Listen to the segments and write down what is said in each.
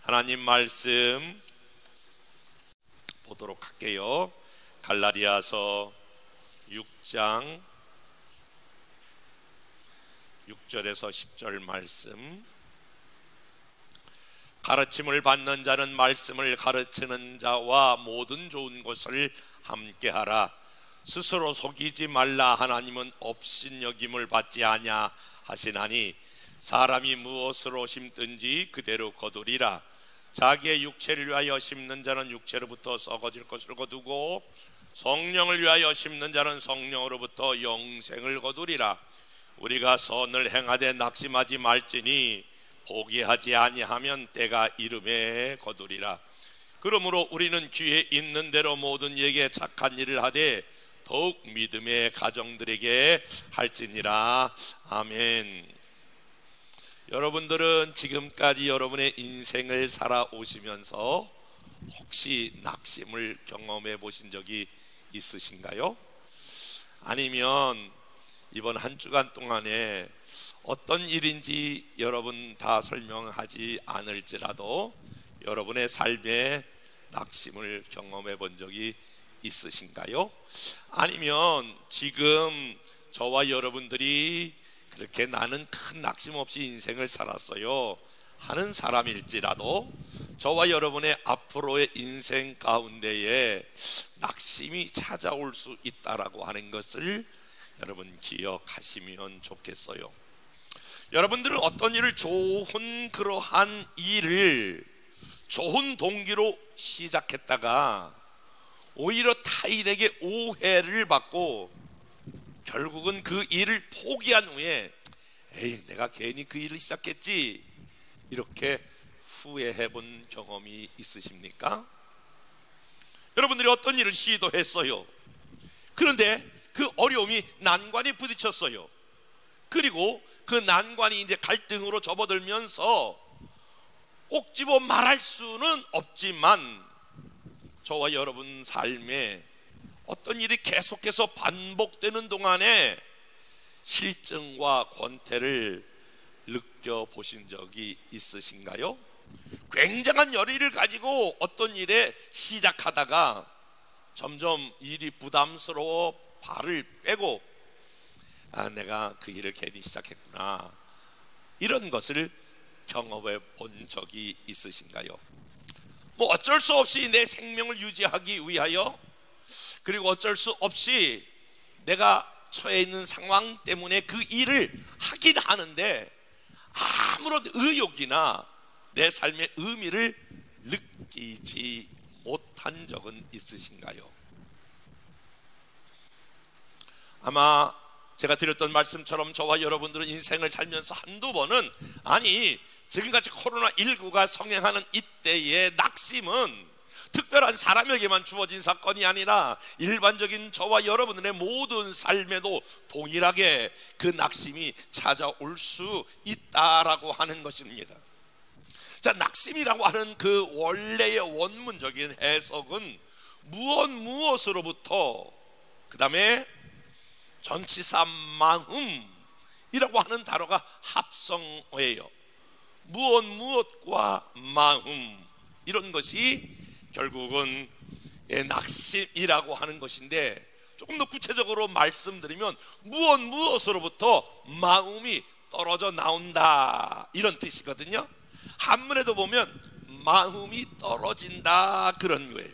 하나님 말씀 보도록 할게요. 갈라디아서 6장 6절에서 10절 말씀. 가르침을 받는 자는 말씀을 가르치는 자와 모든 좋은 것을 함께하라. 스스로 속이지 말라. 하나님은 업신여김을 받지 아냐 하시나니 사람이 무엇으로 심든지 그대로 거두리라. 자기의 육체를 위하여 심는 자는 육체로부터 썩어질 것을 거두고 성령을 위하여 심는 자는 성령으로부터 영생을 거두리라. 우리가 선을 행하되 낙심하지 말지니 포기하지 아니하면 때가 이름에 거두리라. 그러므로 우리는 귀에 있는 대로 모든 이에게 착한 일을 하되 더욱 믿음의 가정들에게 할지니라. 아멘. 여러분들은 지금까지 여러분의 인생을 살아오시면서 혹시 낙심을 경험해 보신 적이 있으신가요? 아니면 이번 한 주간 동안에 어떤 일인지 여러분 다 설명하지 않을지라도 여러분의 삶에 낙심을 경험해 본 적이 있으신가요? 아니면 지금 저와 여러분들이 그렇게 나는 큰 낙심 없이 인생을 살았어요 하는 사람일지라도 저와 여러분의 앞으로의 인생 가운데에 낙심이 찾아올 수 있다라고 하는 것을 여러분 기억하시면 좋겠어요. 여러분들은 어떤 일을 그러한 일을 좋은 동기로 시작했다가 오히려 타인에게 오해를 받고 결국은 그 일을 포기한 후에 에이 내가 괜히 그 일을 시작했지 이렇게 후회해 본 경험이 있으십니까? 여러분들이 어떤 일을 시도했어요. 그런데 그 어려움이 난관에 부딪혔어요. 그리고 그 난관이 이제 갈등으로 접어들면서 꼭 집어 말할 수는 없지만 저와 여러분 삶에 어떤 일이 계속해서 반복되는 동안에 실증과 권태를 느껴보신 적이 있으신가요? 굉장한 열의를 가지고 어떤 일에 시작하다가 점점 일이 부담스러워 발을 빼고 내가 그 일을 괜히 시작했구나 이런 것을 경험해 본 적이 있으신가요? 뭐 어쩔 수 없이 내 생명을 유지하기 위하여 그리고 어쩔 수 없이 내가 처해 있는 상황 때문에 그 일을 하긴 하는데 아무런 의욕이나 내 삶의 의미를 느끼지 못한 적은 있으신가요? 아마 제가 드렸던 말씀처럼 저와 여러분들은 인생을 살면서 한두 번은 아니 지금같이 코로나19가 성행하는 이때의 낙심은 특별한 사람에게만 주어진 사건이 아니라 일반적인 저와 여러분들의 모든 삶에도 동일하게 그 낙심이 찾아올 수 있다라고 하는 것입니다. 자, 낙심이라고 하는 그 원래의 원문적인 해석은 무엇으로부터 그 다음에 전치사 마음이라고 하는 단어가 합성어예요. 무엇과 마음 이런 것이 결국은 낙심이라고 하는 것인데 조금 더 구체적으로 말씀드리면 무엇으로부터 마음이 떨어져 나온다 이런 뜻이거든요. 한문에도 보면 마음이 떨어진다 그런 거예요.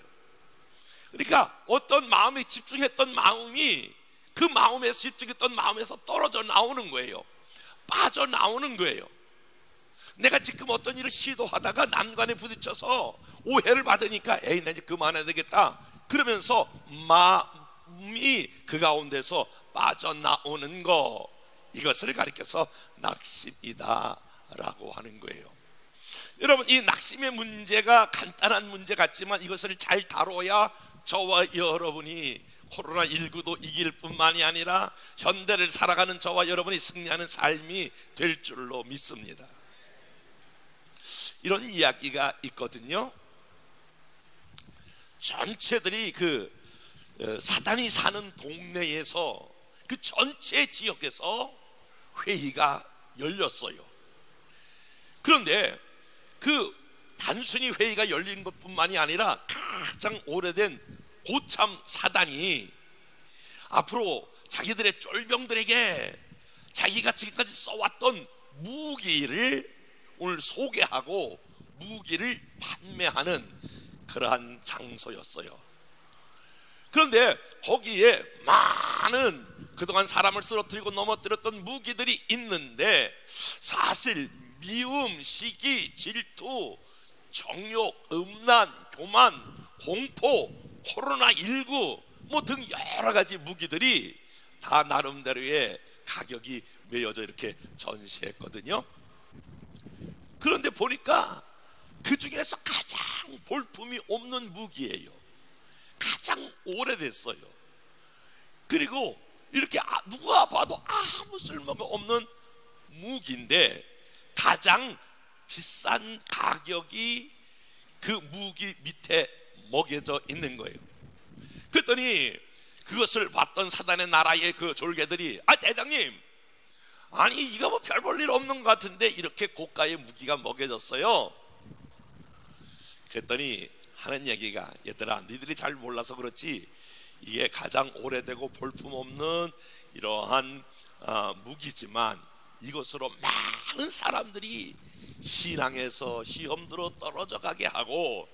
그러니까 어떤 마음에 집중했던 마음이 그 마음에서 집중했던 마음에서 떨어져 나오는 거예요. 빠져나오는 거예요. 내가 지금 어떤 일을 시도하다가 난관에 부딪혀서 오해를 받으니까 에이 나 이제 그만해야 되겠다 그러면서 마음이 그 가운데서 빠져나오는 거 이것을 가리켜서 낙심이다 라고 하는 거예요. 여러분 이 낙심의 문제가 간단한 문제 같지만 이것을 잘 다뤄야 저와 여러분이 코로나19도 이길 뿐만이 아니라 현대를 살아가는 저와 여러분이 승리하는 삶이 될 줄로 믿습니다. 이런 이야기가 있거든요. 전체들이 그 사단이 사는 동네에서 그 전체 지역에서 회의가 열렸어요. 그런데 그 단순히 회의가 열린 것뿐만이 아니라 가장 오래된 고참 사단이 앞으로 자기들의 쫄병들에게 자기가 지금까지 써왔던 무기를 오늘 소개하고 무기를 판매하는 그러한 장소였어요. 그런데 거기에 많은 그동안 사람을 쓰러뜨리고 넘어뜨렸던 무기들이 있는데, 사실 미움, 시기, 질투, 정욕, 음란, 교만, 공포, 코로나19 뭐 등 여러 가지 무기들이 다 나름대로의 가격이 매여져 이렇게 전시했거든요. 그런데 보니까 그 중에서 가장 볼품이 없는 무기예요. 가장 오래됐어요. 그리고 이렇게 누가 봐도 아무 쓸모가 없는 무기인데 가장 비싼 가격이 그 무기 밑에 먹여져 있는 거예요. 그랬더니 그것을 봤던 사단의 나라의 그 졸개들이, 대장님, 아니 이거 뭐 별 볼 일 없는 것 같은데 이렇게 고가의 무기가 먹여졌어요. 그랬더니 하는 얘기가, 얘들아, 니들이 잘 몰라서 그렇지 이게 가장 오래되고 볼품없는 이러한 무기지만 이것으로 많은 사람들이 신앙에서 시험들어 떨어져 가게 하고,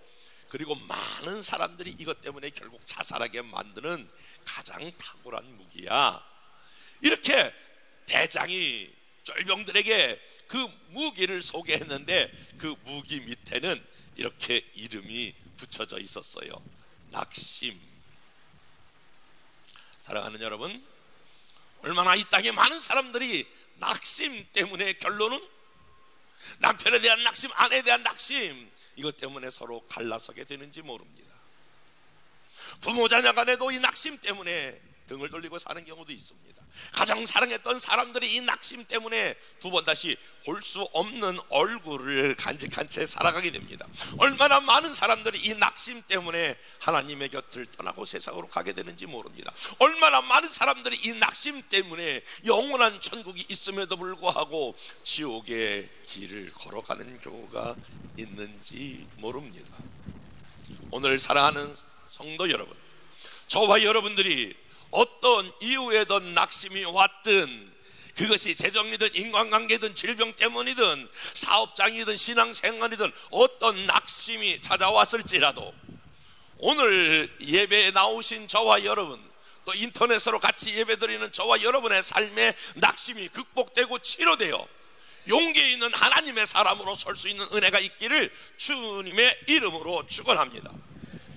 그리고 많은 사람들이 이것 때문에 결국 자살하게 만드는 가장 탁월한 무기야. 이렇게 대장이 쫄병들에게 그 무기를 소개했는데 그 무기 밑에는 이렇게 이름이 붙여져 있었어요. 낙심. 사랑하는 여러분, 얼마나 이 땅에 많은 사람들이 낙심 때문에, 결론은 남편에 대한 낙심, 아내에 대한 낙심, 이것 때문에 서로 갈라서게 되는지 모릅니다. 부모 자녀 간에도 이 낙심 때문에 등을 돌리고 사는 경우도 있습니다. 가장 사랑했던 사람들이 이 낙심 때문에 두 번 다시 볼 수 없는 얼굴을 간직한 채 살아가게 됩니다. 얼마나 많은 사람들이 이 낙심 때문에 하나님의 곁을 떠나고 세상으로 가게 되는지 모릅니다. 얼마나 많은 사람들이 이 낙심 때문에 영원한 천국이 있음에도 불구하고 지옥의 길을 걸어가는 경우가 있는지 모릅니다. 오늘 사랑하는 성도 여러분, 저와 여러분들이 어떤 이유에든 낙심이 왔든, 그것이 재정이든 인간관계든 질병 때문이든 사업장이든 신앙생활이든 어떤 낙심이 찾아왔을지라도 오늘 예배에 나오신 저와 여러분, 또 인터넷으로 같이 예배드리는 저와 여러분의 삶의 낙심이 극복되고 치료되어 용기 있는 하나님의 사람으로 설 수 있는 은혜가 있기를 주님의 이름으로 축원합니다.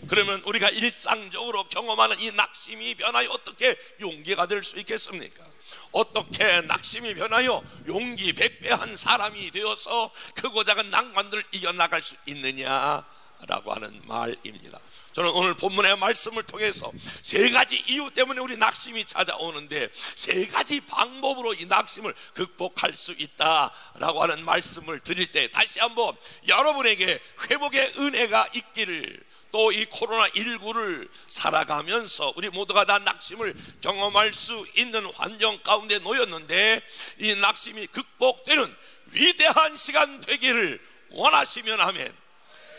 그러면 우리가 일상적으로 경험하는 이 낙심이 변하여 어떻게 용기가 될 수 있겠습니까? 어떻게 낙심이 변하여 용기 백배한 사람이 되어서 크고 작은 난관들을 이겨나갈 수 있느냐라고 하는 말입니다. 저는 오늘 본문의 말씀을 통해서 세 가지 이유 때문에 우리 낙심이 찾아오는데 세 가지 방법으로 이 낙심을 극복할 수 있다라고 하는 말씀을 드릴 때 다시 한번 여러분에게 회복의 은혜가 있기를, 또 이 코로나19를 살아가면서 우리 모두가 다 낙심을 경험할 수 있는 환경 가운데 놓였는데 이 낙심이 극복되는 위대한 시간 되기를 원하시면 아멘.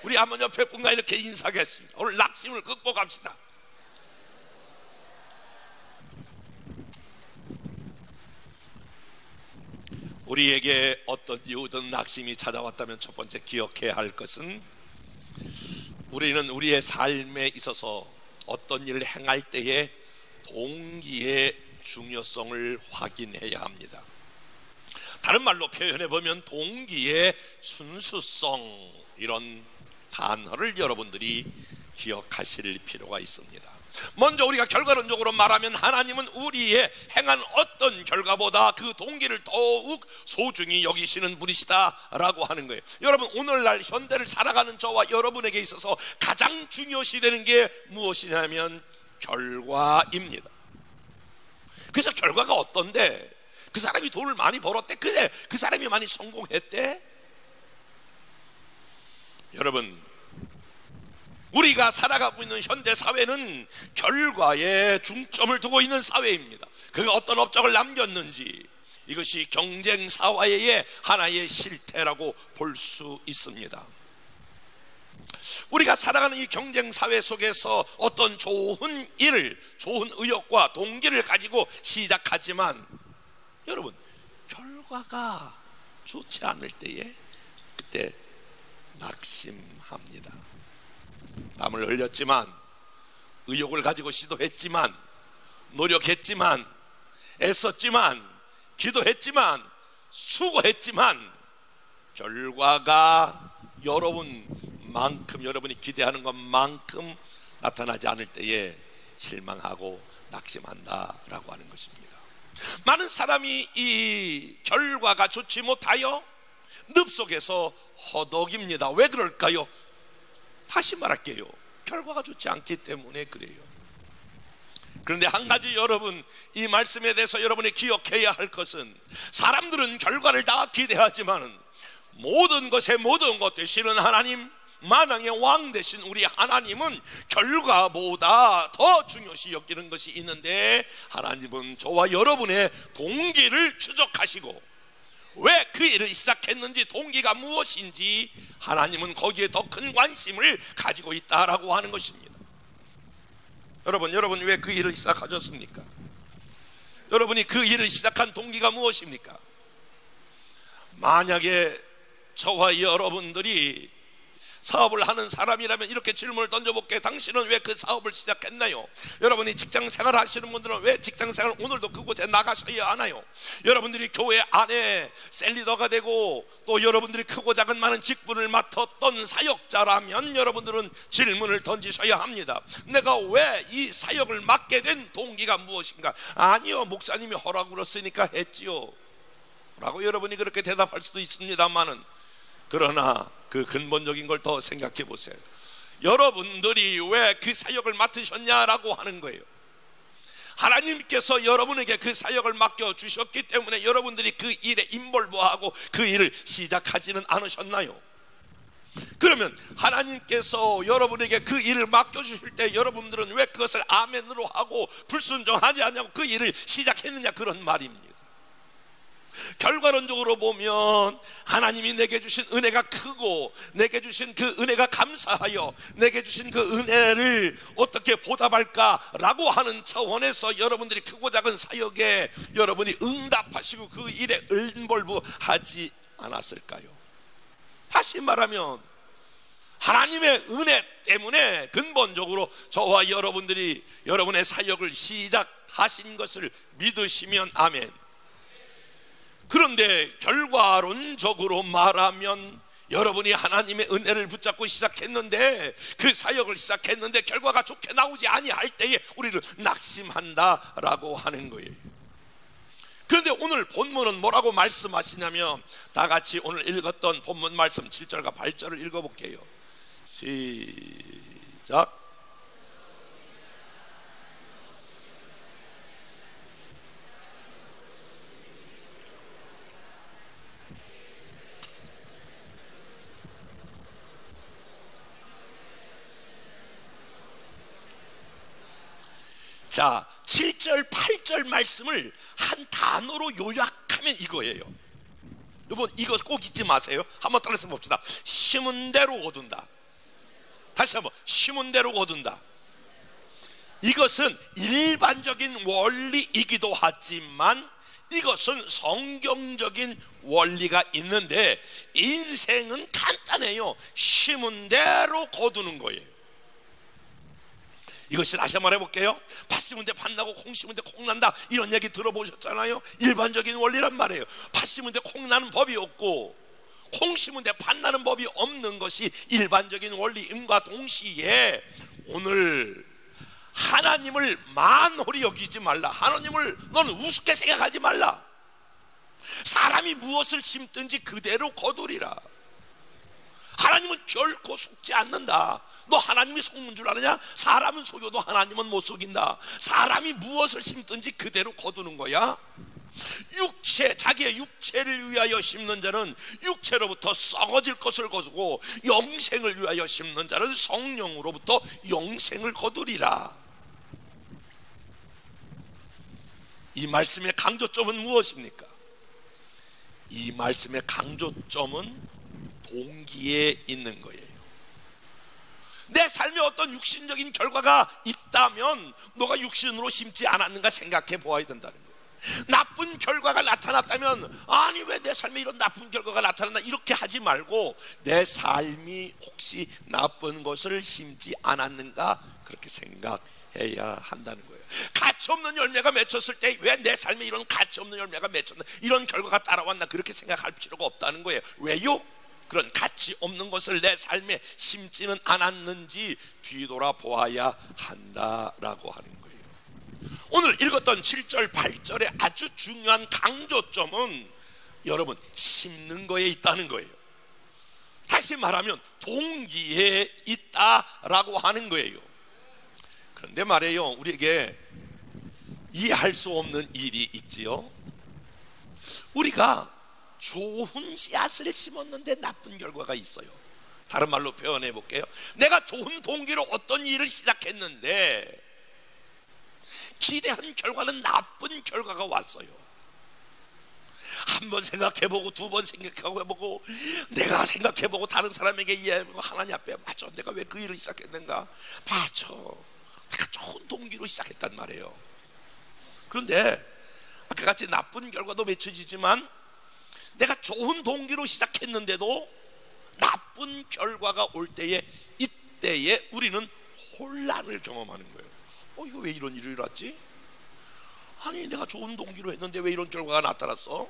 우리 한번 옆에 분과 이렇게 인사하겠습니다. 오늘 낙심을 극복합시다. 우리에게 어떤 이유든 낙심이 찾아왔다면 첫 번째 기억해야 할 것은, 우리는 우리의 삶에 있어서 어떤 일을 행할 때에 동기의 중요성을 확인해야 합니다. 다른 말로 표현해 보면 동기의 순수성, 이런 단어를 여러분들이 기억하실 필요가 있습니다. 먼저 우리가 결과론적으로 말하면 하나님은 우리의 행한 어떤 결과보다 그 동기를 더욱 소중히 여기시는 분이시다라고 하는 거예요. 여러분, 오늘날 현대를 살아가는 저와 여러분에게 있어서 가장 중요시 되는 게 무엇이냐면 결과입니다. 그래서 결과가 어떤데? 그 사람이 돈을 많이 벌었대? 그래, 그 사람이 많이 성공했대? 여러분, 우리가 살아가고 있는 현대 사회는 결과에 중점을 두고 있는 사회입니다. 그가 어떤 업적을 남겼는지, 이것이 경쟁 사회의 하나의 실태라고 볼 수 있습니다. 우리가 살아가는 이 경쟁 사회 속에서 어떤 좋은 일을, 좋은 의욕과 동기를 가지고 시작하지만 여러분, 결과가 좋지 않을 때에 그때 낙심합니다. 땀을 흘렸지만, 의욕을 가지고 시도했지만, 노력했지만, 애썼지만, 기도했지만, 수고했지만 결과가 여러분만큼, 여러분이 기대하는 것만큼 나타나지 않을 때에 실망하고 낙심한다라고 하는 것입니다. 많은 사람이 이 결과가 좋지 못하여 늪 속에서 허덕입니다. 왜 그럴까요? 다시 말할게요. 결과가 좋지 않기 때문에 그래요. 그런데 한 가지 여러분, 이 말씀에 대해서 여러분이 기억해야 할 것은, 사람들은 결과를 다 기대하지만 모든 것의 모든 것 되시는 하나님, 만왕의 왕 되신 우리 하나님은 결과보다 더 중요시 여기는 것이 있는데, 하나님은 저와 여러분의 동기를 추적하시고 왜 그 일을 시작했는지, 동기가 무엇인지 하나님은 거기에 더 큰 관심을 가지고 있다라고 하는 것입니다. 여러분 왜 그 일을 시작하셨습니까? 여러분이 그 일을 시작한 동기가 무엇입니까? 만약에 저와 여러분들이 사업을 하는 사람이라면 이렇게 질문을 던져볼게요. 당신은 왜 그 사업을 시작했나요? 여러분이 직장생활 하시는 분들은 왜 직장생활 오늘도 그곳에 나가셔야 하나요? 여러분들이 교회 안에 셀리더가 되고 또 여러분들이 크고 작은 많은 직분을 맡았던 사역자라면 여러분들은 질문을 던지셔야 합니다. 내가 왜 이 사역을 맡게 된 동기가 무엇인가? 아니요, 목사님이 허락으로 쓰니까 했지요 라고 여러분이 그렇게 대답할 수도 있습니다만은, 그러나 그 근본적인 걸 더 생각해 보세요. 여러분들이 왜 그 사역을 맡으셨냐라고 하는 거예요. 하나님께서 여러분에게 그 사역을 맡겨주셨기 때문에 여러분들이 그 일에 인볼브하고 그 일을 시작하지는 않으셨나요? 그러면 하나님께서 여러분에게 그 일을 맡겨주실 때 여러분들은 왜 그것을 아멘으로 하고 불순종하지 않냐고 그 일을 시작했느냐, 그런 말입니다. 결과론적으로 보면 하나님이 내게 주신 은혜가 크고, 내게 주신 그 은혜가 감사하여 내게 주신 그 은혜를 어떻게 보답할까라고 하는 차원에서 여러분들이 크고 작은 사역에 여러분이 응답하시고 그 일에 인볼브하지 않았을까요? 다시 말하면 하나님의 은혜 때문에 근본적으로 저와 여러분들이 여러분의 사역을 시작하신 것을 믿으시면 아멘. 그런데 결과론적으로 말하면 여러분이 하나님의 은혜를 붙잡고 시작했는데, 그 사역을 시작했는데 결과가 좋게 나오지 아니할 때에 우리를 낙심한다라고 하는 거예요. 그런데 오늘 본문은 뭐라고 말씀하시냐면, 다 같이 오늘 읽었던 본문 말씀 7절과 8절을 읽어볼게요. 시작. 자, 7절 8절 말씀을 한 단어로 요약하면 이거예요. 여러분 이거 꼭 잊지 마세요. 한번 따라서 봅시다. 심은 대로 거둔다. 다시 한번, 심은 대로 거둔다. 이것은 일반적인 원리이기도 하지만 이것은 성경적인 원리가 있는데, 인생은 간단해요. 심은 대로 거두는 거예요. 이것이 다시 한번 해볼게요. 팥 심은 데 팥 나고 콩 심은 데 콩 난다, 이런 얘기 들어보셨잖아요. 일반적인 원리란 말이에요. 팥 심은 데 콩 나는 법이 없고 콩 심은 데 팥 나는 법이 없는 것이 일반적인 원리임과 동시에 오늘 하나님을 만홀히 여기지 말라. 하나님을 너는 우습게 생각하지 말라. 사람이 무엇을 심든지 그대로 거두리라. 하나님은 결코 속지 않는다. 너 하나님이 속는 줄 아느냐? 사람은 속여도 하나님은 못 속인다. 사람이 무엇을 심든지 그대로 거두는 거야. 자기의 육체를 위하여 심는 자는 육체로부터 썩어질 것을 거두고, 영생을 위하여 심는 자는 성령으로부터 영생을 거두리라. 이 말씀의 강조점은 무엇입니까? 이 말씀의 강조점은 동기에 있는 거예요. 내 삶에 어떤 육신적인 결과가 있다면 너가 육신으로 심지 않았는가 생각해 보아야 된다는 거예요. 나쁜 결과가 나타났다면 아니 왜 내 삶에 이런 나쁜 결과가 나타났나 이렇게 하지 말고 내 삶이 혹시 나쁜 것을 심지 않았는가 그렇게 생각해야 한다는 거예요. 가치없는 열매가 맺혔을 때 왜 내 삶에 이런 가치없는 열매가 맺혔나 이런 결과가 따라왔나 그렇게 생각할 필요가 없다는 거예요. 왜요? 그런 가치 없는 것을 내 삶에 심지는 않았는지 뒤돌아보아야 한다라고 하는 거예요. 오늘 읽었던 7절 8절의 아주 중요한 강조점은 여러분 심는 거에 있다는 거예요. 다시 말하면 동기에 있다라고 하는 거예요. 그런데 말이에요, 우리에게 이해할 수 없는 일이 있지요. 우리가 좋은 씨앗을 심었는데 나쁜 결과가 있어요. 다른 말로 표현해 볼게요. 내가 좋은 동기로 어떤 일을 시작했는데 기대한 결과는 나쁜 결과가 왔어요. 한 번 생각해보고 두 번 생각해보고 내가 생각해보고 다른 사람에게 이해해보고 하나님 앞에 맞아 내가 왜 그 일을 시작했는가 맞아 내가 좋은 동기로 시작했단 말이에요. 그런데 아까 같이 나쁜 결과도 맺혀지지만 내가 좋은 동기로 시작했는데도 나쁜 결과가 올 때에 이때에 우리는 혼란을 경험하는 거예요. 이거 왜 이런 일이 일어났지? 아니 내가 좋은 동기로 했는데 왜 이런 결과가 나타났어?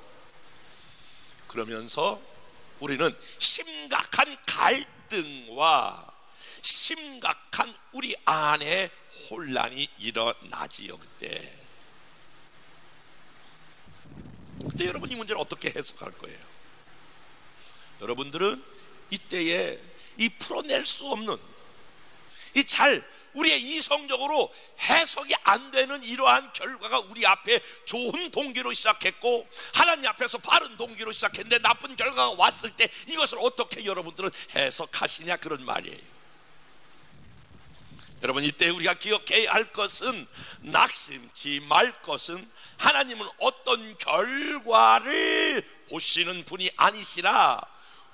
그러면서 우리는 심각한 갈등과 심각한 우리 안에 혼란이 일어나지요. 그때 여러분 이 문제를 어떻게 해석할 거예요? 여러분들은 이때에 이 풀어낼 수 없는 우리의 이성적으로 해석이 안 되는 이러한 결과가 우리 앞에 좋은 동기로 시작했고 하나님 앞에서 바른 동기로 시작했는데 나쁜 결과가 왔을 때 이것을 어떻게 여러분들은 해석하시냐 그런 말이에요. 여러분 이때 우리가 기억해야 할 것은 낙심치 말 것은 하나님은 어떤 결과를 보시는 분이 아니시라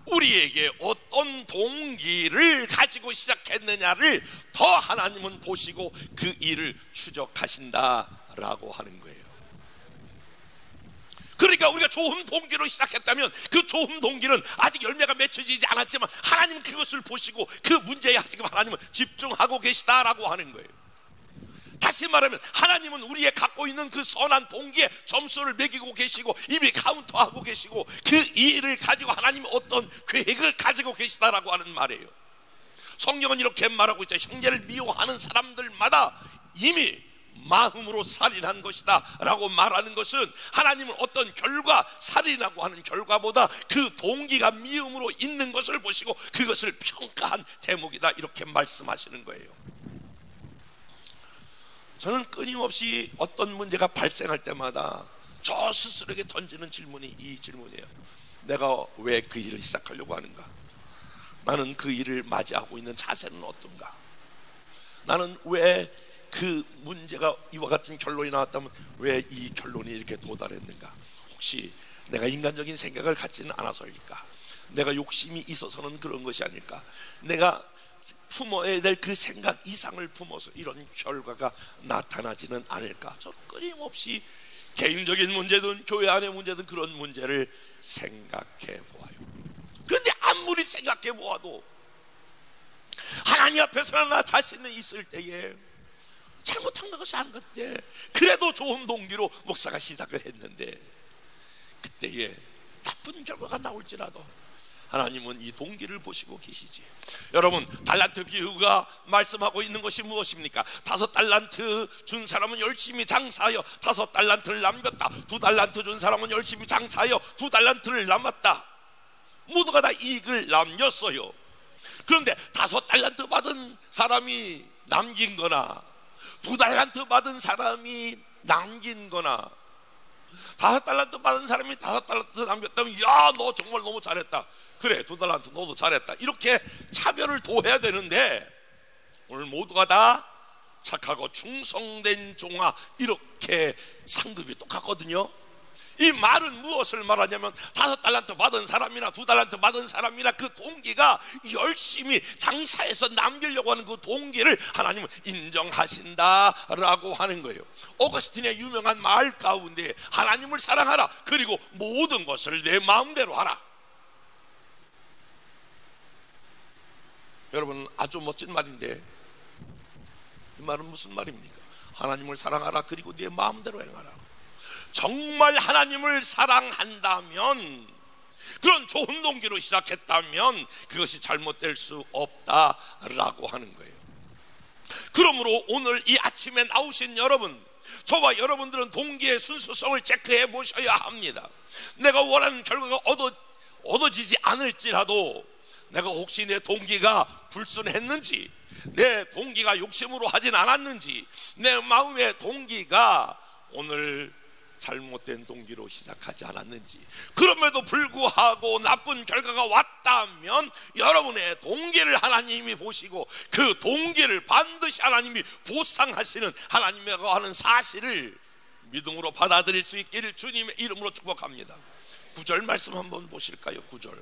우리에게 어떤 동기를 가지고 시작했느냐를 더 하나님은 보시고 그 일을 추적하신다라고 하는 거예요. 그러니까 우리가 좋은 동기로 시작했다면 그 좋은 동기는 아직 열매가 맺혀지지 않았지만 하나님은 그것을 보시고 그 문제에 지금 하나님은 집중하고 계시다라고 하는 거예요. 다시 말하면 하나님은 우리의 갖고 있는 그 선한 동기에 점수를 매기고 계시고 이미 카운터하고 계시고 그 일을 가지고 하나님이 어떤 계획을 가지고 계시다라고 하는 말이에요. 성경은 이렇게 말하고 있죠. 형제를 미워하는 사람들마다 이미 마음으로 살인한 것이다 라고 말하는 것은 하나님은 어떤 결과, 살인이라고 하는 결과보다 그 동기가 미움으로 있는 것을 보시고 그것을 평가한 대목이다 이렇게 말씀하시는 거예요. 저는 끊임없이 어떤 문제가 발생할 때마다 저 스스로에게 던지는 질문이 이 질문이에요. 내가 왜 그 일을 시작하려고 하는가? 나는 그 일을 맞이하고 있는 자세는 어떤가? 나는 왜 그 문제가 이와 같은 결론이 나왔다면 왜 이 결론이 이렇게 도달했는가? 혹시 내가 인간적인 생각을 갖지는 않아서일까? 내가 욕심이 있어서는 그런 것이 아닐까? 내가 품어야 될 그 생각 이상을 품어서 이런 결과가 나타나지는 않을까? 저는 끊임없이 개인적인 문제든 교회 안의 문제든 그런 문제를 생각해 보아요. 그런데 아무리 생각해 보아도 하나님 앞에서나 나 자신이 있을 때에 잘못한 것이 아닌 것 같아. 그래도 좋은 동기로 목사가 시작을 했는데 그때에 나쁜 결과가 나올지라도 하나님은 이 동기를 보시고 계시지. 여러분 달란트 비유가 말씀하고 있는 것이 무엇입니까? 5달란트 준 사람은 열심히 장사하여 5달란트를 남겼다. 2달란트 준 사람은 열심히 장사하여 2달란트를 남았다. 모두가 다 이익을 남겼어요. 그런데 5달란트 받은 사람이 남긴 거나 2달란트 받은 사람이 남긴 거나 5달란트 받은 사람이 5달란트 남겼다면 야 너 정말 너무 잘했다. 그래 2달란트 너도 잘했다. 이렇게 차별을 둬야 되는데 오늘 모두가 다 착하고 충성된 종아 이렇게 상급이 똑같거든요. 이 말은 무엇을 말하냐면 5달란트 받은 사람이나 2달란트 받은 사람이나 그 동기가 열심히 장사해서 남기려고 하는 그 동기를 하나님은 인정하신다라고 하는 거예요. 오거스틴의 유명한 말 가운데 하나님을 사랑하라, 그리고 모든 것을 내 마음대로 하라. 여러분, 아주 멋진 말인데 이 말은 무슨 말입니까? 하나님을 사랑하라, 그리고 네 마음대로 행하라. 정말 하나님을 사랑한다면, 그런 좋은 동기로 시작했다면 그것이 잘못될 수 없다라고 하는 거예요. 그러므로 오늘 이 아침에 나오신 여러분, 저와 여러분들은 동기의 순수성을 체크해 보셔야 합니다. 내가 원하는 결과가 얻어지지 않을지라도 내가 혹시 내 동기가 불순했는지, 내 동기가 욕심으로 하진 않았는지, 내 마음의 동기가 오늘 잘못된 동기로 시작하지 않았는지, 그럼에도 불구하고 나쁜 결과가 왔다면 여러분의 동기를 하나님이 보시고 그 동기를 반드시 하나님이 보상하시는 하나님이라고 하는 사실을 믿음으로 받아들일 수 있기를 주님의 이름으로 축복합니다. 9절 말씀 한번 보실까요? 9절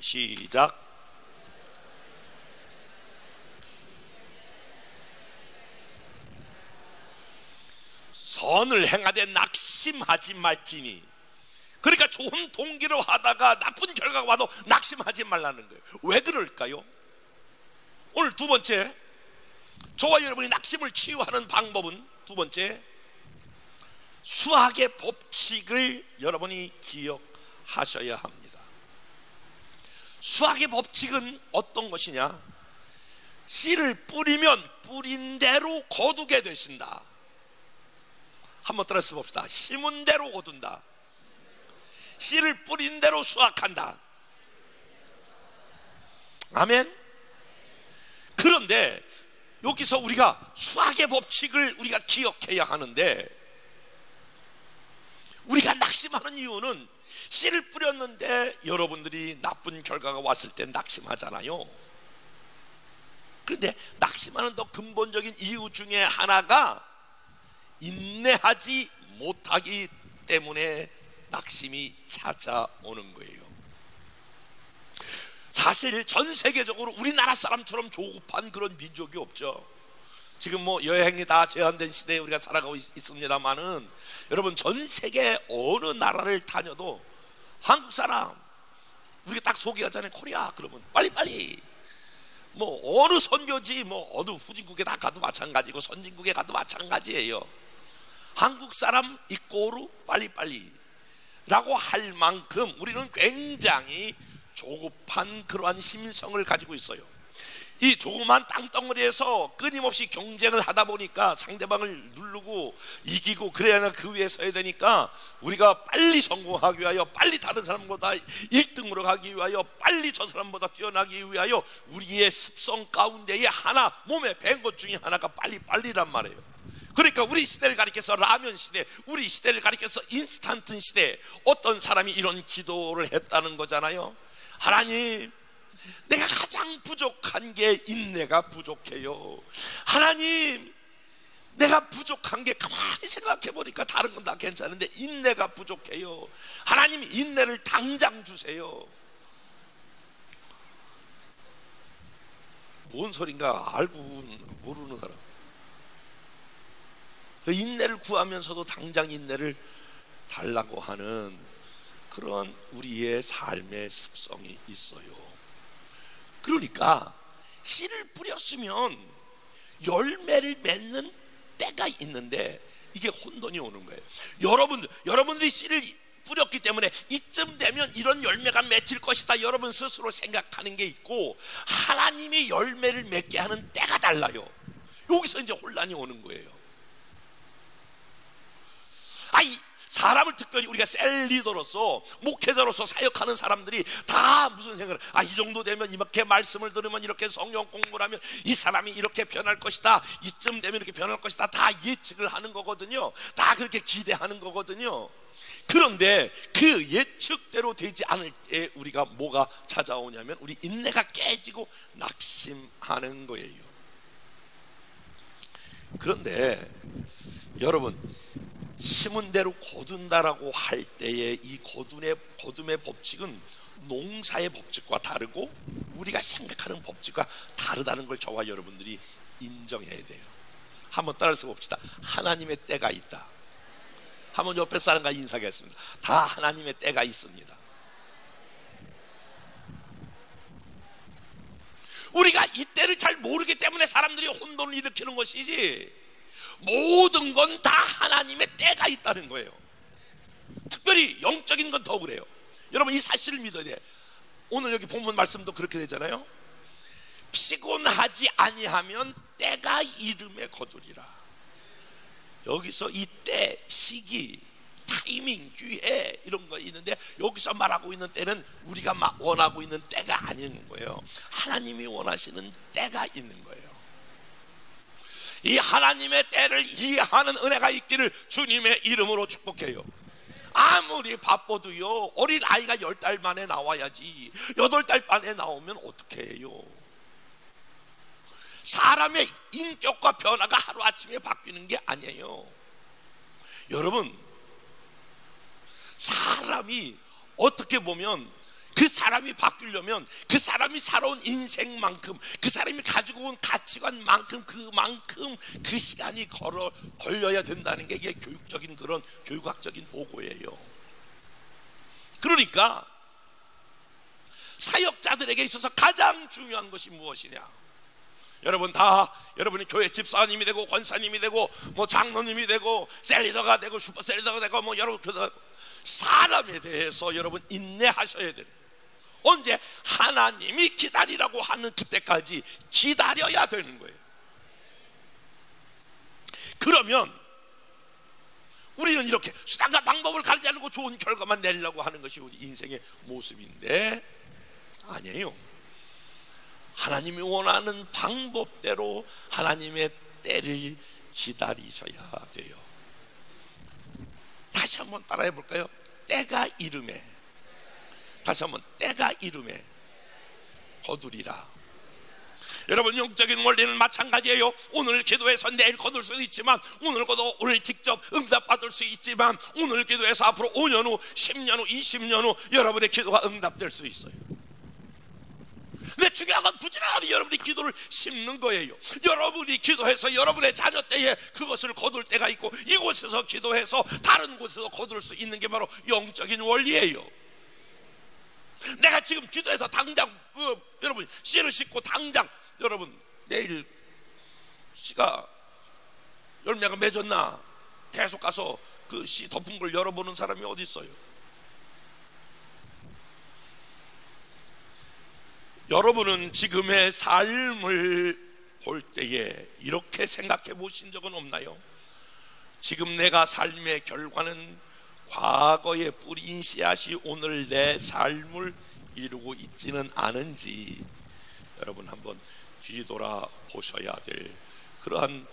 시작. 선을 행하되 낙심하지 말지니. 그러니까 좋은 동기로 하다가 나쁜 결과가 와도 낙심하지 말라는 거예요. 왜 그럴까요? 오늘 두 번째, 저와 여러분이 낙심을 치유하는 방법은 두 번째, 수학의 법칙을 여러분이 기억하셔야 합니다. 수학의 법칙은 어떤 것이냐? 씨를 뿌리면 뿌린 대로 거두게 되신다. 한번 따라서 봅시다. 심은 대로 거둔다. 씨를 뿌린 대로 수확한다. 아멘. 그런데 여기서 우리가 수학의 법칙을 우리가 기억해야 하는데, 우리가 낙심하는 이유는 씨를 뿌렸는데 여러분들이 나쁜 결과가 왔을 때 낙심하잖아요. 그런데 낙심하는 더 근본적인 이유 중에 하나가 인내하지 못하기 때문에 낙심이 찾아오는 거예요. 사실 전 세계적으로 우리나라 사람처럼 조급한 그런 민족이 없죠. 지금 뭐 여행이 다 제한된 시대에 우리가 살아가고 있습니다만은, 여러분 전 세계 어느 나라를 다녀도 한국 사람, 우리가 딱 소개하잖아요. 코리아 그러면 빨리빨리, 뭐 어느 선교지, 뭐 어느 후진국에 다 가도 마찬가지고 선진국에 가도 마찬가지예요. 한국 사람 이꼬르 빨리빨리 라고 할 만큼 우리는 굉장히 조급한 그러한 심성을 가지고 있어요. 이 조그만 땅덩어리에서 끊임없이 경쟁을 하다 보니까 상대방을 누르고 이기고 그래야 그 위에 서야 되니까, 우리가 빨리 성공하기 위하여, 빨리 다른 사람보다 1등으로 가기 위하여, 빨리 저 사람보다 뛰어나기 위하여 우리의 습성 가운데에 하나, 몸에 밴 것 중에 하나가 빨리빨리란 말이에요. 그러니까 우리 시대를 가리켜서 라면 시대, 우리 시대를 가리켜서 인스턴트 시대, 어떤 사람이 이런 기도를 했다는 거잖아요. 하나님, 내가 가장 부족한 게 인내가 부족해요. 하나님, 내가 부족한 게 가만히 생각해 보니까 다른 건 다 괜찮은데 인내가 부족해요. 하나님, 인내를 당장 주세요. 뭔 소린가 알고 모르는 사람, 인내를 구하면서도 당장 인내를 달라고 하는 그런 우리의 삶의 습성이 있어요. 그러니까 씨를 뿌렸으면 열매를 맺는 때가 있는데 이게 혼돈이 오는 거예요. 여러분들이 씨를 뿌렸기 때문에 이쯤 되면 이런 열매가 맺힐 것이다, 여러분 스스로 생각하는 게 있고, 하나님이 열매를 맺게 하는 때가 달라요. 여기서 이제 혼란이 오는 거예요. 사람을, 특별히 우리가 셀 리더로서, 목회자로서 사역하는 사람들이 다 무슨 생각을, 이 정도 되면 이렇게 말씀을 들으면, 이렇게 성경 공부를 하면 이 사람이 이렇게 변할 것이다, 이쯤 되면 이렇게 변할 것이다, 다 예측을 하는 거거든요. 다 그렇게 기대하는 거거든요. 그런데 그 예측대로 되지 않을 때 우리가 뭐가 찾아오냐면, 우리 인내가 깨지고 낙심하는 거예요. 그런데 여러분, 심은 대로 거둔다라고 할 때에 이 거둠의 법칙은 농사의 법칙과 다르고 우리가 생각하는 법칙과 다르다는 걸 저와 여러분들이 인정해야 돼요. 한번 따라서 봅시다. 하나님의 때가 있다. 한번 옆에 사람과 인사하겠습니다. 다 하나님의 때가 있습니다. 우리가 이 때를 잘 모르기 때문에 사람들이 혼돈을 일으키는 것이지, 모든 건 다 하나님의 때가 있다는 거예요. 특별히 영적인 건 더 그래요. 여러분, 이 사실을 믿어야 돼. 오늘 여기 본문 말씀도 그렇게 되잖아요. 피곤하지 아니하면 때가 이름에 거두리라. 여기서 이 때, 시기, 타이밍, 기회 이런 거 있는데, 여기서 말하고 있는 때는 우리가 원하고 있는 때가 아닌 거예요. 하나님이 원하시는 때가 있는 거예요. 이 하나님의 때를 이해하는 은혜가 있기를 주님의 이름으로 축복해요. 아무리 바빠도요, 어린 아이가 10달 만에 나와야지 8달 만에 나오면 어떻게 해요? 사람의 인격과 변화가 하루아침에 바뀌는 게 아니에요. 여러분, 사람이 어떻게 보면 그 사람이 바뀌려면 그 사람이 살아온 인생만큼, 그 사람이 가지고 온 가치관만큼, 그만큼 그 시간이 걸려야 된다는 게 이게 교육적인 그런 교육학적인 보고예요. 그러니까 사역자들에게 있어서 가장 중요한 것이 무엇이냐? 여러분 다, 여러분이 교회 집사님이 되고 권사님이 되고 뭐 장로님이 되고 셀리더가 되고 슈퍼셀리더가 되고 뭐 여러분 사람에 대해서 여러분 인내하셔야 돼요. 언제? 하나님이 기다리라고 하는 그때까지 기다려야 되는 거예요. 그러면 우리는 이렇게 수단과 방법을 가리지 않고 좋은 결과만 내려고 하는 것이 우리 인생의 모습인데, 아니에요. 하나님이 원하는 방법대로 하나님의 때를 기다리셔야 돼요. 다시 한번 따라해 볼까요? 때가 이름에, 다시 한번, 때가 이름에 거두리라. 여러분, 영적인 원리는 마찬가지예요. 오늘 기도해서 내일 거둘 수도 있지만, 오늘 거둬 오늘 직접 응답받을 수 있지만, 오늘 기도해서 앞으로 5년 후, 10년 후, 20년 후 여러분의 기도가 응답될 수 있어요. 근데 중요한 건 부지런히 여러분이 기도를 심는 거예요. 여러분이 기도해서 여러분의 자녀 때에 그것을 거둘 때가 있고, 이곳에서 기도해서 다른 곳에서 거둘 수 있는 게 바로 영적인 원리예요. 내가 지금 기도해서 당장 여러분 씨를 싣고 당장 여러분 내일 씨가 열매가 맺었나 계속 가서 그 씨 덮은 걸 열어보는 사람이 어디 있어요? 여러분은 지금의 삶을 볼 때에 이렇게 생각해 보신 적은 없나요? 지금 내가 삶의 결과는 과거에 뿌린 씨앗이 오늘 내 삶을 이루고 있지는 않은지 여러분 한번 뒤돌아 보셔야 될 그러한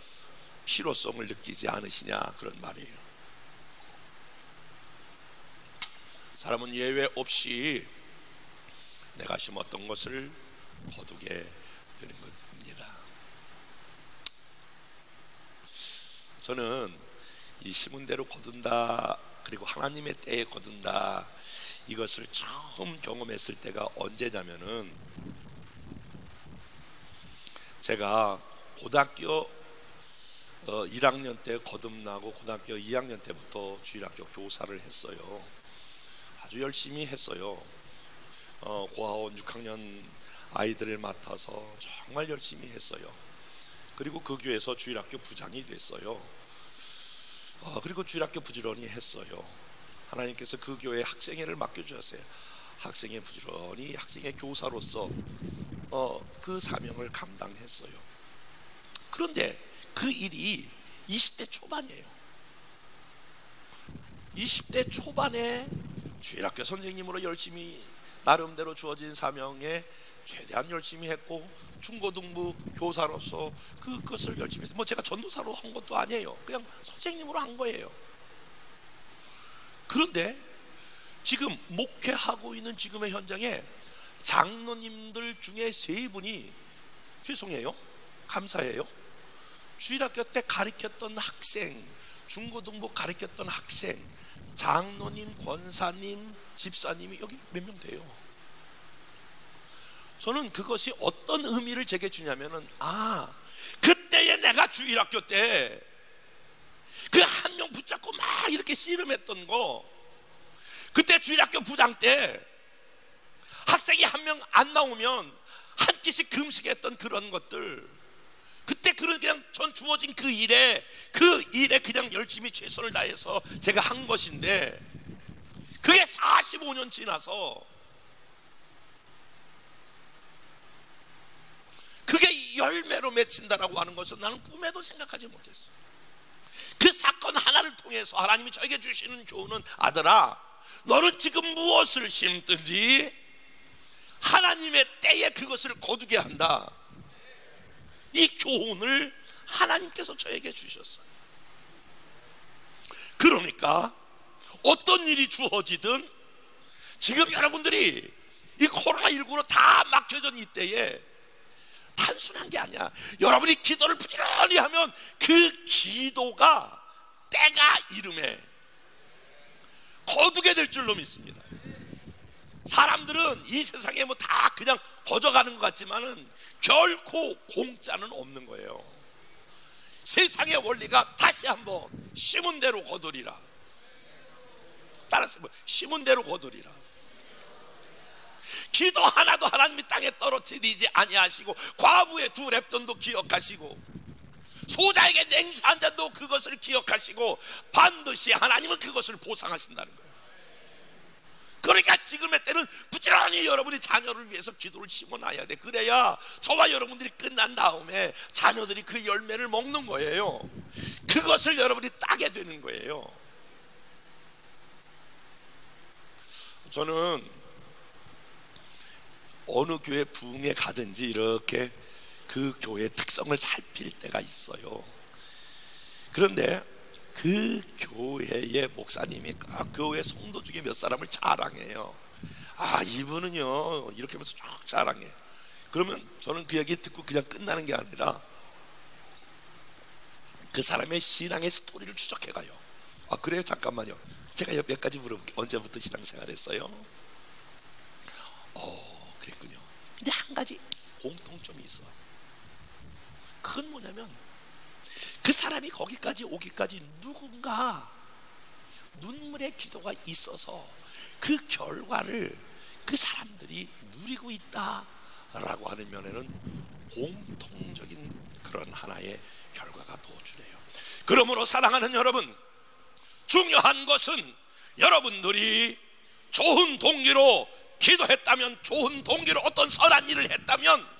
필요성을 느끼지 않으시냐, 그런 말이에요. 사람은 예외 없이 내가 심었던 것을 거두게 되는 것입니다. 저는 이 심은 대로 거둔다, 그리고 하나님의 때에 거둔다, 이것을 처음 경험했을 때가 언제냐면은, 제가 고등학교 1학년 때 거듭나고 고등학교 2학년 때부터 주일학교 교사를 했어요. 아주 열심히 했어요. 고아원 6학년 아이들을 맡아서 정말 열심히 했어요. 그리고 그 교회에서 주일학교 부장이 됐어요. 그리고 주일학교 부지런히 했어요. 하나님께서 그 교회에 학생회를 맡겨주셨어요. 학생회 부지런히 학생회 교사로서 그 사명을 감당했어요. 그런데 그 일이 20대 초반이에요. 20대 초반에 주일학교 선생님으로 열심히 나름대로 주어진 사명에 최대한 열심히 했고, 중고등부 교사로서 그것을 열심히 했어요. 뭐 제가 전도사로 한 것도 아니에요. 그냥 선생님으로 한 거예요. 그런데 지금 목회하고 있는 지금의 현장에 장로님들 중에 3분이, 죄송해요, 감사해요, 주일학교 때 가르쳤던 학생 중고등부 가르쳤던 학생, 장로님, 권사님, 집사님이 여기 몇 명 돼요. 저는 그것이 어떤 의미를 제게 주냐면은, 그때에 내가 주일학교 때 그 한 명 붙잡고 막 이렇게 씨름했던 거, 그때 주일학교 부장 때 학생이 한 명 안 나오면 한 끼씩 금식했던 그런 것들, 그때 그냥 전 주어진 그 일에 그냥 열심히 최선을 다해서 제가 한 것인데, 그게 45년 지나서 그게 열매로 맺힌다라고 하는 것은 나는 꿈에도 생각하지 못했어. 그 사건 하나를 통해서 하나님이 저에게 주시는 교훈은, 아들아, 너는 지금 무엇을 심든지 하나님의 때에 그것을 거두게 한다. 이 교훈을 하나님께서 저에게 주셨어요. 그러니까 어떤 일이 주어지든 지금 여러분들이 이 코로나19로 다 막혀진 이때에 단순한 게 아니야. 여러분이 기도를 부지런히 하면 그 기도가 때가 이름에 거두게 될 줄로 믿습니다. 사람들은 이 세상에 뭐 다 그냥 거저가는 것 같지만은 결코 공짜는 없는 거예요. 세상의 원리가 다시 한번 심은 대로 거두리라. 따라서 심은 대로 거두리라. 기도 하나도 하나님이 땅에 떨어뜨리지 아니하시고, 과부의 2랩돈도 기억하시고, 소자에게 냉수 한 잔도 그것을 기억하시고, 반드시 하나님은 그것을 보상하신다는 거예요. 그러니까 지금의 때는 부지런히 여러분이 자녀를 위해서 기도를 심어놔야 돼. 그래야 저와 여러분들이 끝난 다음에 자녀들이 그 열매를 먹는 거예요. 그것을 여러분이 따게 되는 거예요. 저는 어느 교회 부흥에 가든지 이렇게 그 교회의 특성을 살필 때가 있어요. 그런데 그 교회의 목사님이 그 교회 성도 중에 몇 사람을 자랑해요. 이분은요 이렇게 하면서 쭉 자랑해. 그러면 저는 그 얘기 듣고 그냥 끝나는 게 아니라 그 사람의 신앙의 스토리를 추적해 가요. 그래요? 잠깐만요. 제가 몇 가지 물어볼게요. 언제부터 신앙생활 했어요? 그랬군요. 근데 한 가지 공통점이 있어. 그건 뭐냐면, 그 사람이 거기까지 오기까지 누군가 눈물의 기도가 있어서 그 결과를 그 사람들이 누리고 있다라고 하는 면에는 공통적인 그런 하나의 결과가 도주래요. 그러므로 사랑하는 여러분, 중요한 것은 여러분들이 좋은 동기로 기도했다면, 좋은 동기로 어떤 선한 일을 했다면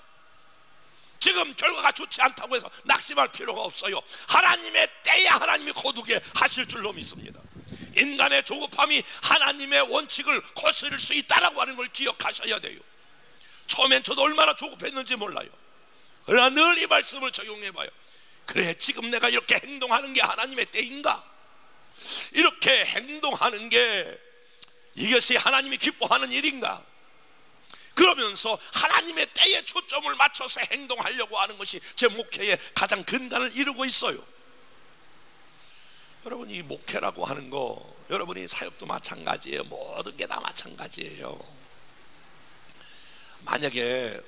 지금 결과가 좋지 않다고 해서 낙심할 필요가 없어요. 하나님의 때에 하나님이 거두게 하실 줄로 믿습니다. 인간의 조급함이 하나님의 원칙을 거스릴 수 있다라고 하는 걸 기억하셔야 돼요. 처음엔 저도 얼마나 조급했는지 몰라요. 그러나 늘 이 말씀을 적용해봐요. 그래, 지금 내가 이렇게 행동하는 게 하나님의 때인가? 이렇게 행동하는 게 이것이 하나님이 기뻐하는 일인가? 그러면서 하나님의 때에 초점을 맞춰서 행동하려고 하는 것이 제 목회의 가장 근간을 이루고 있어요. 여러분, 이 목회라고 하는 거, 여러분이 사역도 마찬가지예요. 모든 게 다 마찬가지예요. 만약에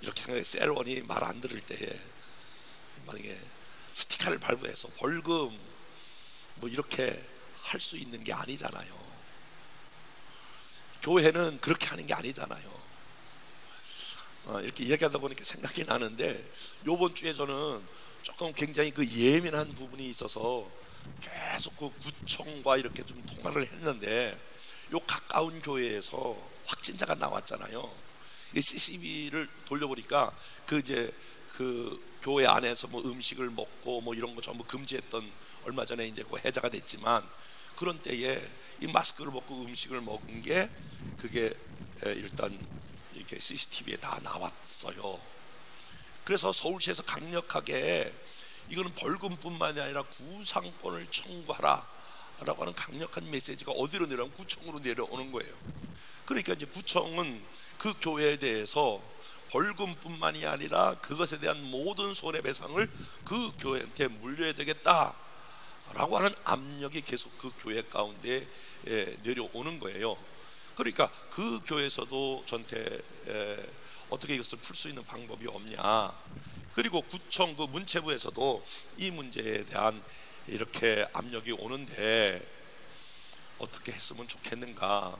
이렇게 셀원이 말 안 들을 때에 만약에 스티커를 발부해서 벌금 뭐 이렇게 할 수 있는 게 아니잖아요. 교회는 그렇게 하는 게 아니잖아요. 이렇게 얘기하다 보니까 생각이 나는데, 요번 주에 저는 조금 굉장히 그 예민한 부분이 있어서 계속 그 구청과 이렇게 좀 통화를 했는데, 요 가까운 교회에서 확진자가 나왔잖아요. CCTV를 돌려보니까 그 교회 안에서 뭐 음식을 먹고 뭐 이런 거 전부 금지했던, 얼마 전에 이제 해제가 됐지만, 그런 때에 이 마스크를 벗고 음식을 먹은 게 그게 일단 이렇게 CCTV에 다 나왔어요. 그래서 서울시에서 강력하게 이거는 벌금뿐만이 아니라 구상권을 청구하라 라고 하는 강력한 메시지가 어디로 내려오면 구청으로 내려오는 거예요. 그러니까 이제 구청은 그 교회에 대해서 벌금뿐만이 아니라 그것에 대한 모든 손해배상을 그 교회한테 물려야 되겠다 라고 하는 압력이 계속 그 교회 가운데 내려오는 거예요. 그러니까 그 교회에서도 전태 어떻게 이것을 풀 수 있는 방법이 없냐. 그리고 구청 그 문체부에서도 이 문제에 대한 이렇게 압력이 오는데 어떻게 했으면 좋겠는가.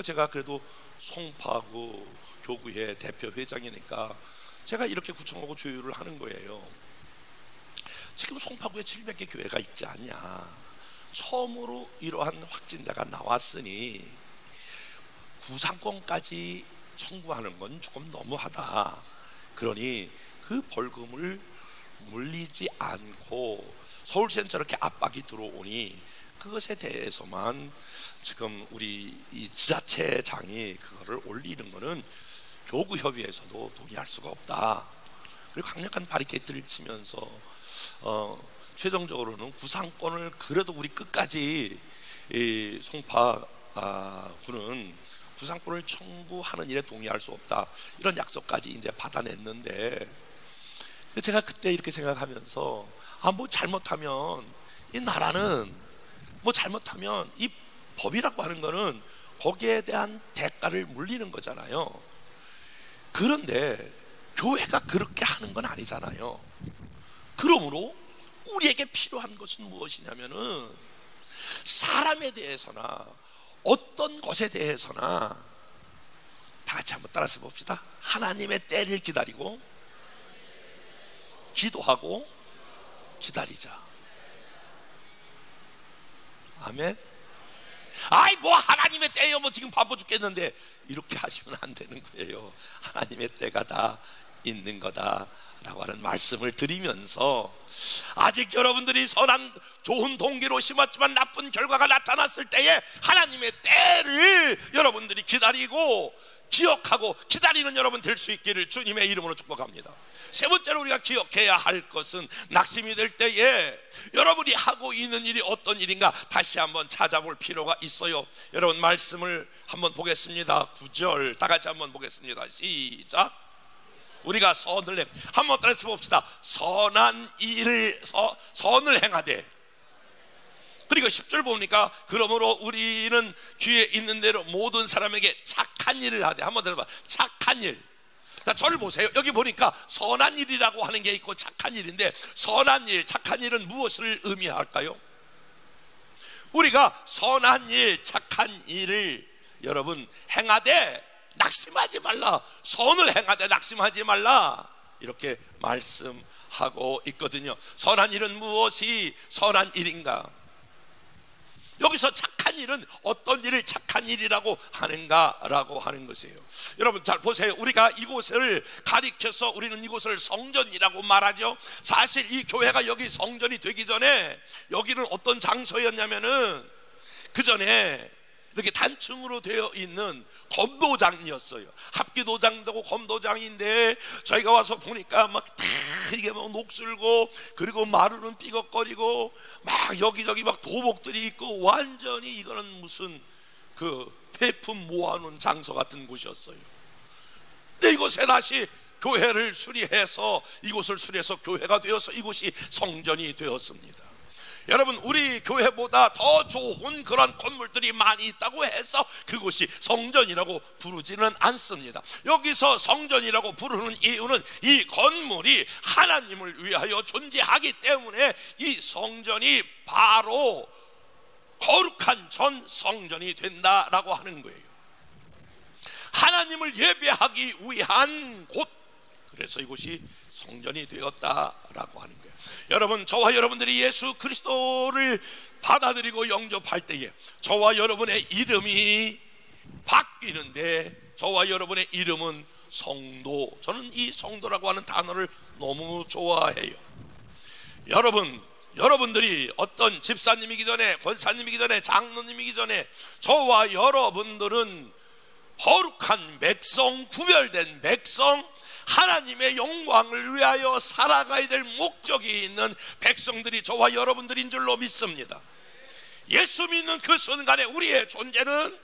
제가 그래도 송파구 교구회 대표 회장이니까 제가 이렇게 구청하고 조율을 하는 거예요. 지금 송파구에 700개 교회가 있지 않냐. 처음으로 이러한 확진자가 나왔으니 구상권까지 청구하는 건 조금 너무하다. 그러니 그 벌금을 물리지 않고 서울시는 저렇게 압박이 들어오니 그것에 대해서만 지금 우리 이 지자체장이 그거를 올리는 거는 교구협의회에서도 동의할 수가 없다. 그리고 강력한 바리케이트를 치면서 최종적으로는 구상권을 그래도 우리 끝까지 이 송파구는 구상권을 청구하는 일에 동의할 수 없다. 이런 약속까지 이제 받아냈는데 제가 그때 이렇게 생각하면서 뭐 잘못하면 이 나라는 뭐 잘못하면 이 법이라고 하는 거는 거기에 대한 대가를 물리는 거잖아요. 그런데 교회가 그렇게 하는 건 아니잖아요. 그러므로 우리에게 필요한 것은 무엇이냐면은 사람에 대해서나 어떤 것에 대해서나 다 같이 한번 따라서 봅시다. 하나님의 때를 기다리고 기도하고 기다리자. 아멘. 아이 뭐 하나님의 때요 뭐 지금 바빠 죽겠는데 이렇게 하시면 안 되는 거예요. 하나님의 때가 다 있는 거다 라고 하는 말씀을 드리면서 아직 여러분들이 선한 좋은 동기로 심었지만 나쁜 결과가 나타났을 때에 하나님의 때를 여러분들이 기다리고 기억하고 기다리는 여러분 될 수 있기를 주님의 이름으로 축복합니다. 세 번째로 우리가 기억해야 할 것은 낙심이 될 때에 여러분이 하고 있는 일이 어떤 일인가 다시 한번 찾아볼 필요가 있어요. 여러분 말씀을 한번 보겠습니다. 9절 다 같이 한번 보겠습니다. 시작. 우리가 선을 한번 따라서 봅시다. 선한 일을 선을 행하되. 그리고 10절 보니까 그러므로 우리는 귀에 있는 대로 모든 사람에게 착한 일을 하되. 한번 들어봐. 착한 일. 자, 저를 보세요. 여기 보니까 선한 일이라고 하는 게 있고 착한 일인데 선한 일, 착한 일은 무엇을 의미할까요? 우리가 선한 일, 착한 일을 여러분 행하되 낙심하지 말라. 선을 행하되 낙심하지 말라. 이렇게 말씀하고 있거든요. 선한 일은 무엇이 선한 일인가? 여기서 착한 일은 어떤 일을 착한 일이라고 하는가라고 하는 것이에요. 여러분 잘 보세요. 우리가 이곳을 가리켜서 우리는 이곳을 성전이라고 말하죠. 사실 이 교회가 여기 성전이 되기 전에 여기는 어떤 장소였냐면은 그 전에 이렇게 단층으로 되어 있는 검도장이었어요. 합기도장도 검도장인데 저희가 와서 보니까 막 다 이게 막 녹슬고 그리고 마루는 삐걱거리고 막 여기저기 막 도복들이 있고 완전히 이거는 무슨 그 폐품 모아놓은 장소 같은 곳이었어요. 근데 이곳에 다시 교회를 수리해서 이곳을 수리해서 교회가 되어서 이곳이 성전이 되었습니다. 여러분 우리 교회보다 더 좋은 그런 건물들이 많이 있다고 해서 그곳이 성전이라고 부르지는 않습니다. 여기서 성전이라고 부르는 이유는 이 건물이 하나님을 위하여 존재하기 때문에 이 성전이 바로 거룩한 전 성전이 된다라고 하는 거예요. 하나님을 예배하기 위한 곳, 그래서 이곳이 성전이 되었다라고 하는 거예요. 여러분 저와 여러분들이 예수 그리스도를 받아들이고 영접할 때에 저와 여러분의 이름이 바뀌는데 저와 여러분의 이름은 성도. 저는 이 성도라고 하는 단어를 너무 좋아해요. 여러분들이 어떤 집사님이기 전에 권사님이기 전에 장로님이기 전에 저와 여러분들은 거룩한 백성, 구별된 백성, 하나님의 영광을 위하여 살아가야 될 목적이 있는 백성들이 저와 여러분들인 줄로 믿습니다. 예수 믿는 그 순간에 우리의 존재는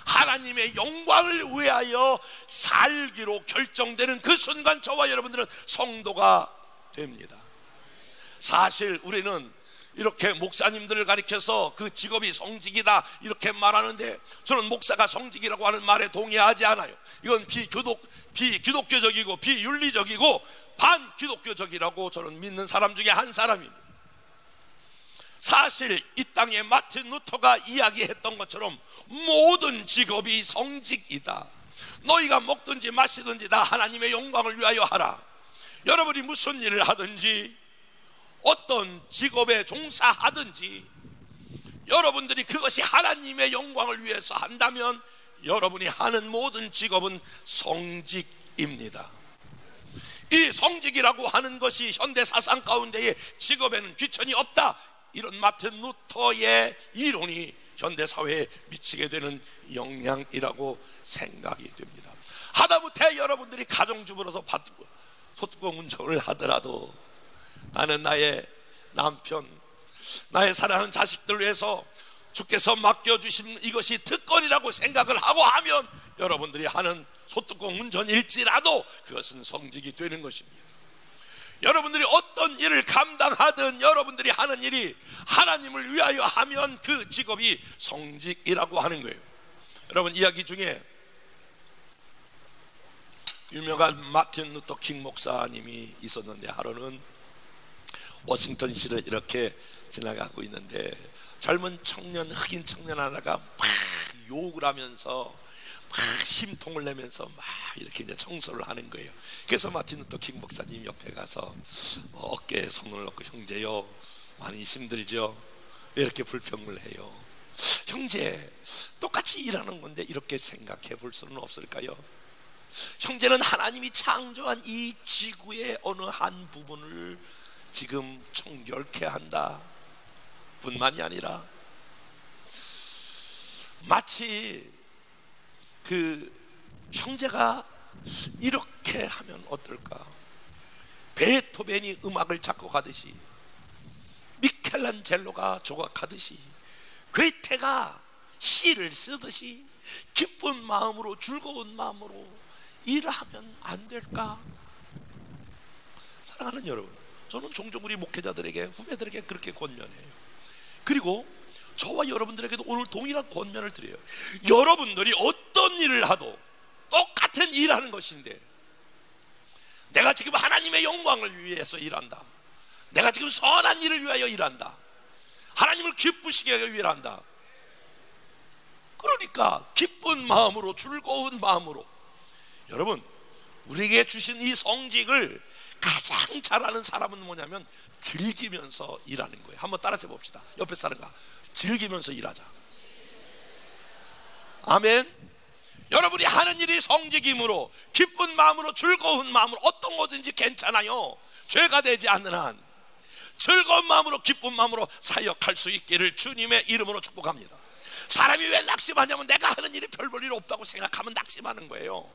하나님의 영광을 위하여 살기로 결정되는 그 순간 저와 여러분들은 성도가 됩니다. 사실 우리는 이렇게 목사님들을 가리켜서 그 직업이 성직이다 이렇게 말하는데, 저는 목사가 성직이라고 하는 말에 동의하지 않아요. 이건 비기독교적이고 비윤리적이고 반기독교적이라고 저는 믿는 사람 중에 한 사람입니다. 사실 이 땅에 마틴 루터가 이야기했던 것처럼 모든 직업이 성직이다. 너희가 먹든지 마시든지 다 하나님의 영광을 위하여 하라. 여러분이 무슨 일을 하든지 어떤 직업에 종사하든지 여러분들이 그것이 하나님의 영광을 위해서 한다면 여러분이 하는 모든 직업은 성직입니다. 이 성직이라고 하는 것이 현대 사상 가운데의 직업에는 귀천이 없다, 이런 마틴 루터의 이론이 현대 사회에 미치게 되는 영향이라고 생각이 됩니다. 하다못해 여러분들이 가정주부로서 소뚜껑 운전을 하더라도 나는 나의 남편, 나의 사랑하는 자식들 위해서 주께서 맡겨주신 이것이 특권이라고 생각을 하고 하면 여러분들이 하는 소뚜껑 운전일지라도 그것은 성직이 되는 것입니다. 여러분들이 어떤 일을 감당하든 여러분들이 하는 일이 하나님을 위하여 하면 그 직업이 성직이라고 하는 거예요. 여러분, 이야기 중에 유명한 마틴 루터 킹 목사님이 있었는데, 하루는 워싱턴시를 이렇게 지나가고 있는데 젊은 청년, 흑인 청년 하나가 막 욕을 하면서 막 심통을 내면서 막 이렇게 이제 청소를 하는 거예요. 그래서 마틴 루터 킹 목사님 옆에 가서 어깨에 손을 얹고, 형제요, 많이 힘들죠? 왜 이렇게 불평을 해요? 형제, 똑같이 일하는 건데 이렇게 생각해 볼 수는 없을까요? 형제는 하나님이 창조한 이 지구의 어느 한 부분을 지금 청결케 한다 뿐만이 아니라 마치 그 형제가 이렇게 하면 어떨까? 베토벤이 음악을 작곡하듯이, 미켈란젤로가 조각하듯이, 괴테가 시를 쓰듯이 기쁜 마음으로, 즐거운 마음으로 일하면 안 될까? 사랑하는 여러분, 저는 종종 우리 목회자들에게, 후배들에게 그렇게 권면해요. 그리고 저와 여러분들에게도 오늘 동일한 권면을 드려요. 여러분들이 어떤 일을 하도 똑같은 일하는 것인데, 내가 지금 하나님의 영광을 위해서 일한다, 내가 지금 선한 일을 위하여 일한다, 하나님을 기쁘시게 하여 일한다. 그러니까 기쁜 마음으로, 즐거운 마음으로, 여러분, 우리에게 주신 이 성직을 가장 잘하는 사람은 뭐냐면 즐기면서 일하는 거예요. 한번 따라서 봅시다. 옆에 사람과 즐기면서 일하자. 아멘. 여러분이 하는 일이 성직이므로 기쁜 마음으로, 즐거운 마음으로, 어떤 거든지 괜찮아요. 죄가 되지 않는 한 즐거운 마음으로, 기쁜 마음으로 사역할 수 있기를 주님의 이름으로 축복합니다. 사람이 왜 낙심하냐면 내가 하는 일이 별 볼 일 없다고 생각하면 낙심하는 거예요.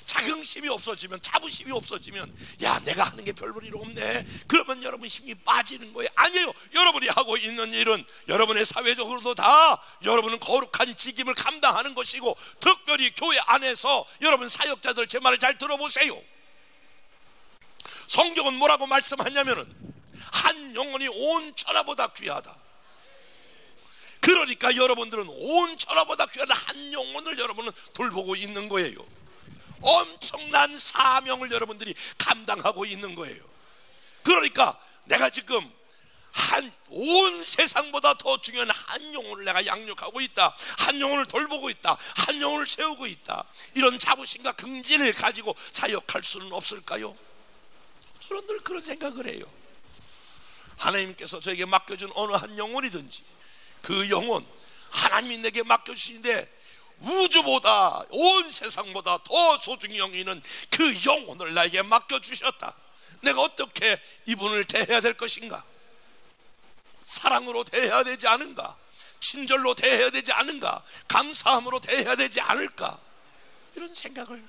자긍심이 없어지면, 자부심이 없어지면, 야, 내가 하는 게 별 볼 일 없네, 그러면 여러분 힘이 빠지는 거예요. 아니에요. 여러분이 하고 있는 일은 여러분의 사회적으로도 다 여러분은 거룩한 직임을 감당하는 것이고, 특별히 교회 안에서 여러분 사역자들, 제 말을 잘 들어보세요. 성경은 뭐라고 말씀하냐면은 한 영혼이 온 천하보다 귀하다. 그러니까 여러분들은 온 천하보다 귀한 한 영혼을 여러분은 돌보고 있는 거예요. 엄청난 사명을 여러분들이 감당하고 있는 거예요. 그러니까 내가 지금 온 세상보다 더 중요한 한 영혼을 내가 양육하고 있다, 한 영혼을 돌보고 있다, 한 영혼을 세우고 있다, 이런 자부심과 긍지를 가지고 사역할 수는 없을까요? 저는 늘 그런 생각을 해요. 하나님께서 저에게 맡겨준 어느 한 영혼이든지 그 영혼, 하나님이 내게 맡겨주시는데 우주보다, 온 세상보다 더 소중히 여기는 그 영혼을 나에게 맡겨주셨다. 내가 어떻게 이분을 대해야 될 것인가? 사랑으로 대해야 되지 않은가? 친절로 대해야 되지 않은가? 감사함으로 대해야 되지 않을까? 이런 생각을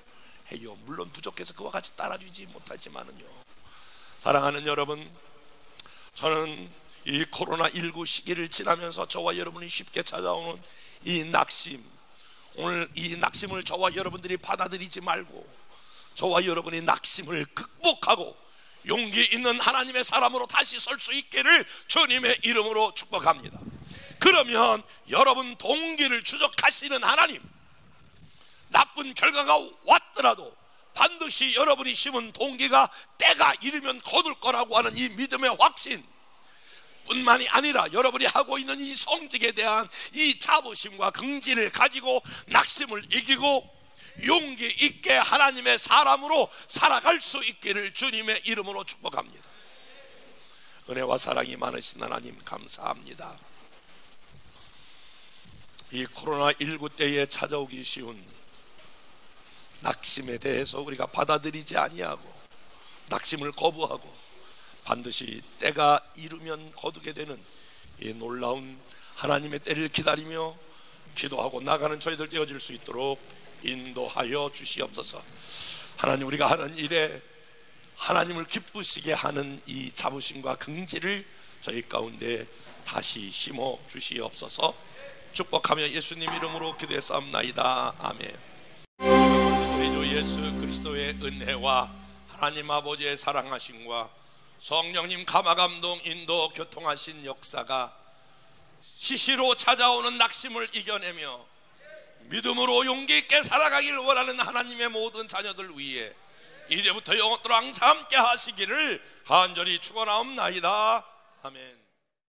해요. 물론 부족해서 그와 같이 따라주지 못하지만은요. 사랑하는 여러분, 저는 이 코로나19 시기를 지나면서 저와 여러분이 쉽게 찾아오는 이 낙심, 오늘 이 낙심을 저와 여러분들이 받아들이지 말고 저와 여러분이 낙심을 극복하고 용기 있는 하나님의 사람으로 다시 설 수 있기를 주님의 이름으로 축복합니다. 그러면 여러분 동기를 추적하시는 하나님, 나쁜 결과가 왔더라도 반드시 여러분이 심은 동기가 때가 이르면 거둘 거라고 하는 이 믿음의 확신 뿐만이 아니라 여러분이 하고 있는 이 성직에 대한 이 자부심과 긍지를 가지고 낙심을 이기고 용기 있게 하나님의 사람으로 살아갈 수 있기를 주님의 이름으로 축복합니다. 은혜와 사랑이 많으신 하나님 감사합니다. 이 코로나19 때에 찾아오기 쉬운 낙심에 대해서 우리가 받아들이지 아니하고 낙심을 거부하고 반드시 때가 이르면 거두게 되는 이 놀라운 하나님의 때를 기다리며 기도하고 나가는 저희들 되어질 수 있도록 인도하여 주시옵소서. 하나님, 우리가 하는 일에 하나님을 기쁘시게 하는 이 자부심과 긍지를 저희 가운데 다시 심어 주시옵소서. 축복하며 예수님 이름으로 기도했사옵나이다. 아멘. 우리 주 예수 그리스도의 은혜와 하나님 아버지의 사랑하심과 성령님 감화감동 인도 교통하신 역사가 시시로 찾아오는 낙심을 이겨내며 믿음으로 용기 있게 살아가길 원하는 하나님의 모든 자녀들 위해 이제부터 영원토록 항상 함께 하시기를 간절히 축원하옵나이다. 아멘.